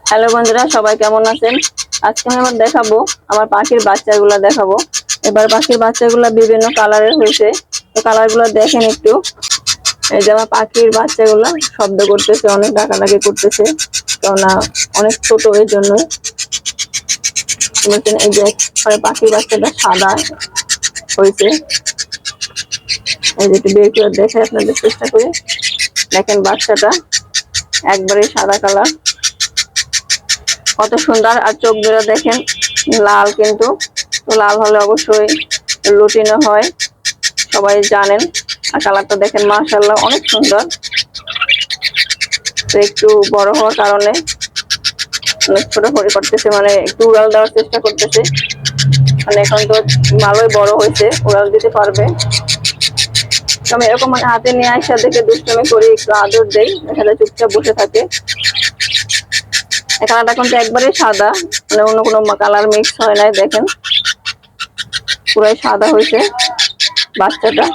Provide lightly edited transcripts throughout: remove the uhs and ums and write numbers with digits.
Hello বন্ধুরা, সবাই কেমন আছেন? আজকে আমি আবার দেখাবো আমার পাখির বাচ্চাগুলো দেখাবো। এবার পাখির বাচ্চাগুলো বিভিন্ন কালারের হয়েছে, তো কালারগুলো দেখেন একটু। এই যে আমার পাখির বাচ্চাগুলো শব্দ করতেছে, অনেক ডাকাডাকি করতেছে, কেননা অনেক ছোট এই জন্য। এই যে পাখির বাচ্চাটা সাদা হয়েছে, এই যে একটু বের করে দেখে আপনাদের চেষ্টা করে দেখেন। বাচ্চাটা একবারে সাদা কালার, কত সুন্দর। আর চোখ গুলো দেখেন লাল, কিন্তু তো লাল হলে অবশ্যই লুটিনো হয়, সবাই জানেন। আর কালারটা দেখেন মাশাআল্লাহ অনেক সুন্দর। তো একটু বড় হওয়ার কারণে অনেক ছোটাছুটি করতেছে, মানে একটু উড়াল দেওয়ার চেষ্টা করতেছে। মানে এখন তো ভালোই বড় হয়েছে, উড়াল দিতে পারবে। আমি এরকম মানে হাতে নিয়ে আসা দেখে দুষ্টমি করি, একটু আদর দেই, দেখা যায় চুপচাপ বসে থাকে। কালারটা কিন্তু একবারে সাদা, মানে অন্য কোনো কালার মিক্স হয় নাই। দেখেন পুরাই সাদা হয়েছে বাচ্চাটা।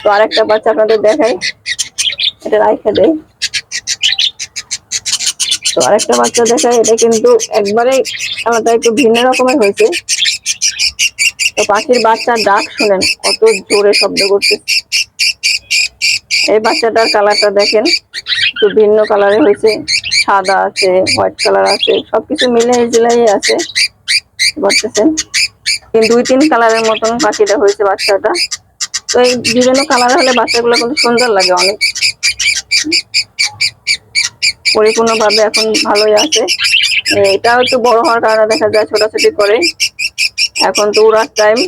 তো আরেকটা বাচ্চা আপনাদের দেখাই, এটা রাইখে দেয়। তো আরেকটা বাচ্চা দেখাই, এটা কিন্তু একবারে কালারটা একটু ভিন্ন রকমের হয়েছে। তো পাখির বাচ্চার ডাক শুনেন কত জোরে শব্দ করছে। এই বাচ্চাটার কালারটা দেখেন একটু ভিন্ন কালারে হয়েছে, সাদা আছে, হোয়াইট কালার আছে, সবকিছু মিলে জেলাই আছে, বুঝতেছেন। দুই তিন কালারের মতন পাখিটা হয়েছে বাচ্চাটা। তো এই বিভিন্ন কালার হলে বাচ্চাগুলো কিন্তু সুন্দর লাগে অনেক, পরিপূর্ণভাবে এখন ভালোই আছে। এটাও একটু বড় হওয়ার কারণে দেখা যায় ছোটাছুটি করে। এখন তো উড়ার টাইম,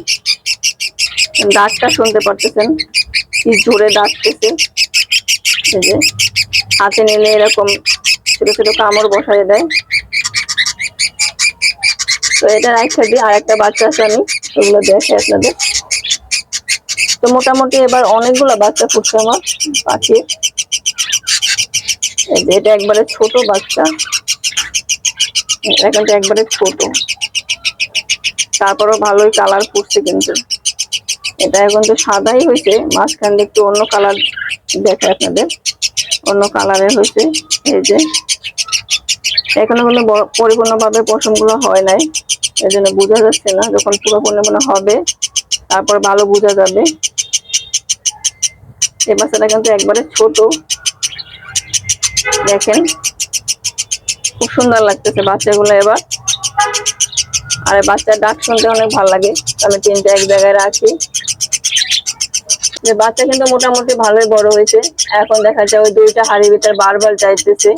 ডাকটা শুনতে পারতেছেন কি জোরে ডাকতেছে। এই যে হাতে নিলে এরকম ছোট ছোট কামড় বসাই দেয়। তো এটা রাখতে দিয়ে আর একটা বাচ্চা আছে, আমি ওগুলো দেখে আপনাদের। তো মোটামুটি এবার অনেকগুলো বাচ্চা ফুটছে আমার পাখির। এটা একবারে ছোট বাচ্চা, এখন তো একবারে ছোট, তারপরও ভালোই কালার ফুটছে। কিন্তু এটা এখন তো সাদাই হয়েছে, মাঝখান দিয়ে একটু অন্য কালার দেখে আপনাদের, অন্য কালারের হয়েছে। এই যে এখনো কিন্তু পরিপূর্ণভাবে পশমগুলো হয় নাই, এই জন্য বোঝা যাচ্ছে না। যখন পুরো হবে তারপর ভালো বোঝা যাবে। এই বাচ্চাটা কিন্তু একবারে ছোট, দেখেন খুব সুন্দর লাগতেছে বাচ্চাগুলো এবার। আর বাচ্চার ডাক শুনতে অনেক ভালো লাগে। আমি তিনটা এক জায়গায় রাখি। যে বাচ্চা কিন্তু মোটামুটি ভালোই বড় হয়েছে। এখন দেখা যায় ওই দুইটা হাড়ির ভিতরে বারবার চাইতেছে,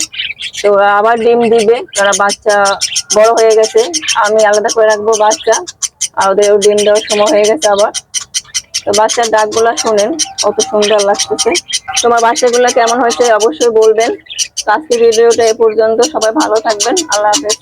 তো আবার ডিম দিবে। তারা বাচ্চা বড় হয়ে গেছে, আমি আলাদা করে রাখবো বাচ্চা, আর ওদের ডিম দেওয়ার সময় হয়ে গেছে আবার। তো বাচ্চার ডাকগুলা শুনেন কত সুন্দর লাগতেছে। তোমার বাচ্চাগুলা কেমন হয়েছে অবশ্যই বলবেন। আজকের ভিডিওটা এ পর্যন্ত, সবাই ভালো থাকবেন, আল্লাহ হাফেজ।